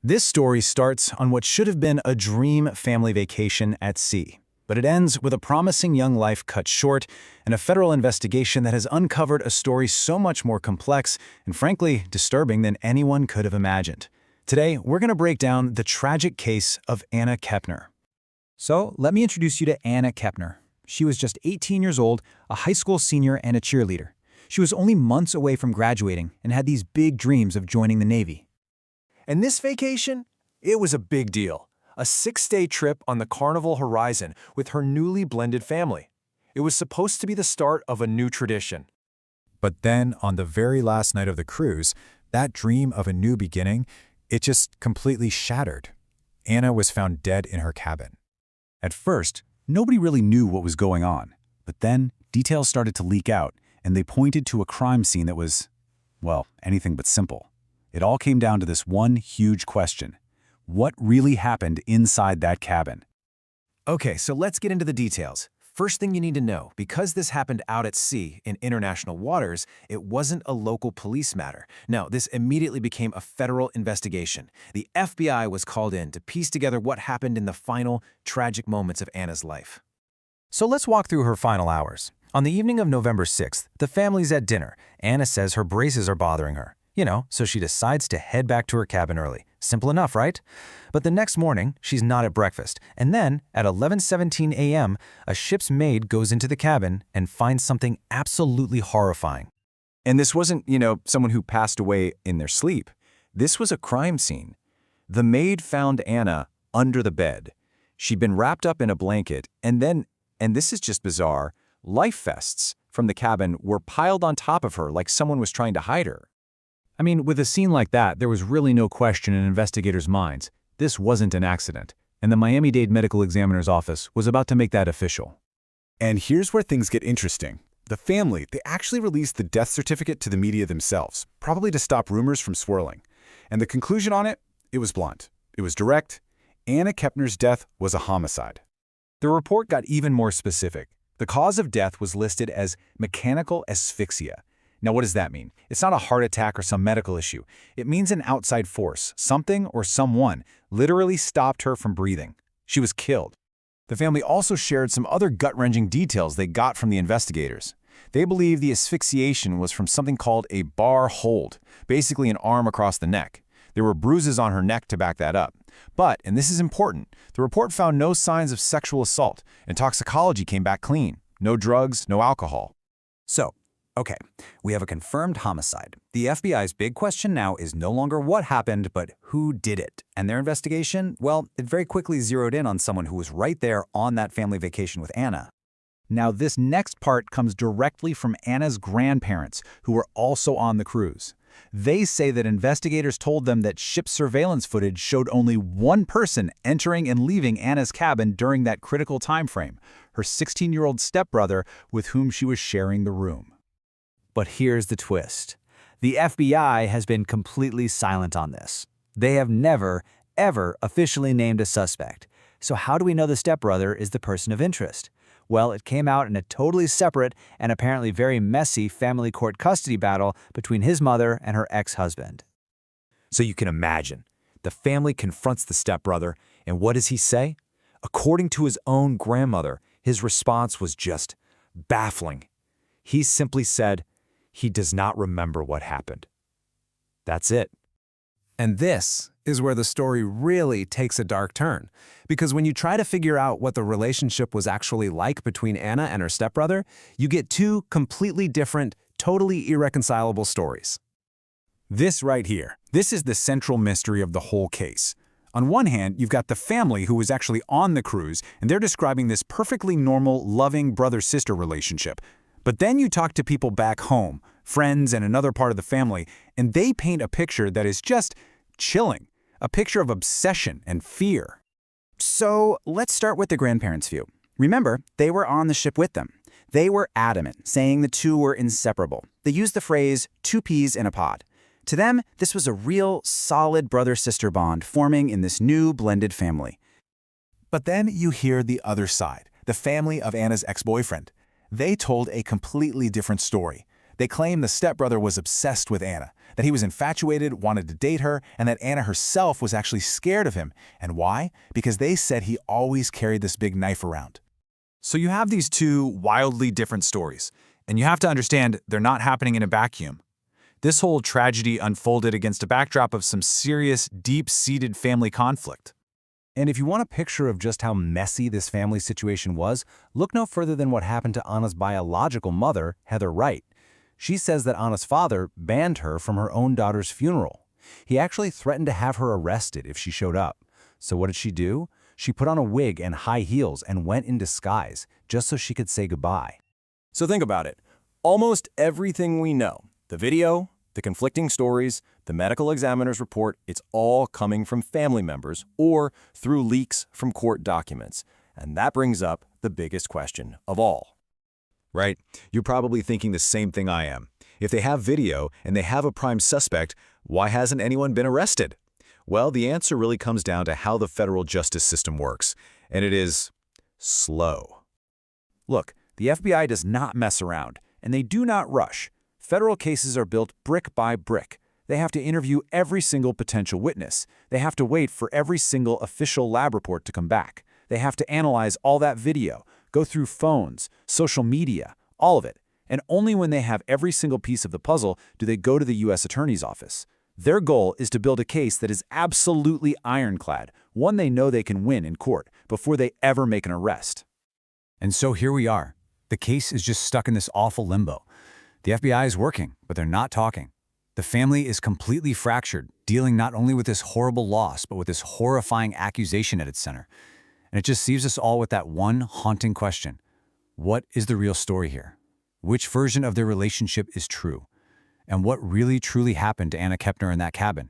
This story starts on what should have been a dream family vacation at sea, but it ends with a promising young life cut short and a federal investigation that has uncovered a story so much more complex and frankly disturbing than anyone could have imagined. Today, we're going to break down the tragic case of Anna Kepner. So, let me introduce you to Anna Kepner. She was just 18 years old, a high school senior and a cheerleader. She was only months away from graduating and had these big dreams of joining the Navy. And this vacation? It was a big deal. A 6-day trip on the Carnival Horizon with her newly blended family. It was supposed to be the start of a new tradition. But then, on the very last night of the cruise, that dream of a new beginning, it just completely shattered. Anna was found dead in her cabin. At first, nobody really knew what was going on, but then details started to leak out, and they pointed to a crime scene that was, well, anything but simple. It all came down to this one huge question. What really happened inside that cabin? Okay, so let's get into the details. First thing you need to know, because this happened out at sea in international waters, it wasn't a local police matter. No, this immediately became a federal investigation. The FBI was called in to piece together what happened in the final, tragic moments of Anna's life. So let's walk through her final hours. On the evening of November 6th, the family's at dinner. Anna says her braces are bothering her. So she decides to head back to her cabin early. Simple enough, right? But the next morning, she's not at breakfast. And then, at 11:17 a.m., a ship's maid goes into the cabin and finds something absolutely horrifying. And this wasn't, someone who passed away in their sleep. This was a crime scene. The maid found Anna under the bed. She'd been wrapped up in a blanket, and then, and this is just bizarre, life vests from the cabin were piled on top of her like someone was trying to hide her. I mean, with a scene like that, there was really no question in investigators' minds. This wasn't an accident, and the Miami-Dade Medical Examiner's Office was about to make that official. And here's where things get interesting. The family, they actually released the death certificate to the media themselves, probably to stop rumors from swirling. And the conclusion on it? It was blunt. It was direct. Anna Kepner's death was a homicide. The report got even more specific. The cause of death was listed as mechanical asphyxia. Now, what does that mean? It's not a heart attack or some medical issue. It means an outside force, something or someone, literally stopped her from breathing. She was killed. The family also shared some other gut-wrenching details they got from the investigators. They believe the asphyxiation was from something called a bar hold, basically an arm across the neck. There were bruises on her neck to back that up. But, and this is important, the report found no signs of sexual assault, and toxicology came back clean. No drugs, no alcohol. Okay, we have a confirmed homicide. The FBI's big question now is no longer what happened, but who did it. And their investigation, well, it very quickly zeroed in on someone who was right there on that family vacation with Anna. Now, this next part comes directly from Anna's grandparents, who were also on the cruise. They say that investigators told them that ship surveillance footage showed only one person entering and leaving Anna's cabin during that critical time frame, her 16-year-old stepbrother with whom she was sharing the room. But here's the twist. The FBI has been completely silent on this. They have never, ever officially named a suspect. So how do we know the stepbrother is the person of interest? Well, it came out in a totally separate and apparently very messy family court custody battle between his mother and her ex-husband. So you can imagine, the family confronts the stepbrother, and what does he say? According to his own grandmother, his response was just baffling. He simply said, he does not remember what happened. That's it. And this is where the story really takes a dark turn, because when you try to figure out what the relationship was actually like between Anna and her stepbrother, you get two completely different, totally irreconcilable stories. This right here, this is the central mystery of the whole case. On one hand, you've got the family who was actually on the cruise, and they're describing this perfectly normal, loving brother-sister relationship. But then you talk to people back home, friends and another part of the family, and they paint a picture that is just chilling, a picture of obsession and fear. So let's start with the grandparents' view. Remember, they were on the ship with them. They were adamant, saying the two were inseparable. They used the phrase, 2 peas in a pod. To them, this was a real, solid brother-sister bond forming in this new blended family. But then you hear the other side, the family of Anna's ex-boyfriend. They told a completely different story. They claim the stepbrother was obsessed with Anna, that he was infatuated, wanted to date her, and that Anna herself was actually scared of him. And why? Because they said he always carried this big knife around. So you have these two wildly different stories, and you have to understand they're not happening in a vacuum. This whole tragedy unfolded against a backdrop of some serious, deep-seated family conflict. And if you want a picture of just how messy this family situation was, look no further than what happened to Anna's biological mother, Heather Wright. She says that Anna's father banned her from her own daughter's funeral. He actually threatened to have her arrested if she showed up. So what did she do? She put on a wig and high heels and went in disguise, just so she could say goodbye. So think about it. Almost everything we know, the video, the conflicting stories, the medical examiner's report, it's all coming from family members or through leaks from court documents. And that brings up the biggest question of all. Right? You're probably thinking the same thing I am. If they have video and they have a prime suspect, why hasn't anyone been arrested? Well, the answer really comes down to how the federal justice system works, and it is slow. Look, the FBI does not mess around, and they do not rush. Federal cases are built brick by brick. They have to interview every single potential witness. They have to wait for every single official lab report to come back. They have to analyze all that video, go through phones, social media, all of it. And only when they have every single piece of the puzzle do they go to the U.S. Attorney's Office. Their goal is to build a case that is absolutely ironclad, one they know they can win in court before they ever make an arrest. And so here we are. The case is just stuck in this awful limbo. The FBI is working, but they're not talking. The family is completely fractured, dealing not only with this horrible loss, but with this horrifying accusation at its center. And it just leaves us all with that one haunting question. What is the real story here? Which version of their relationship is true? And what really truly happened to Anna Kepner in that cabin?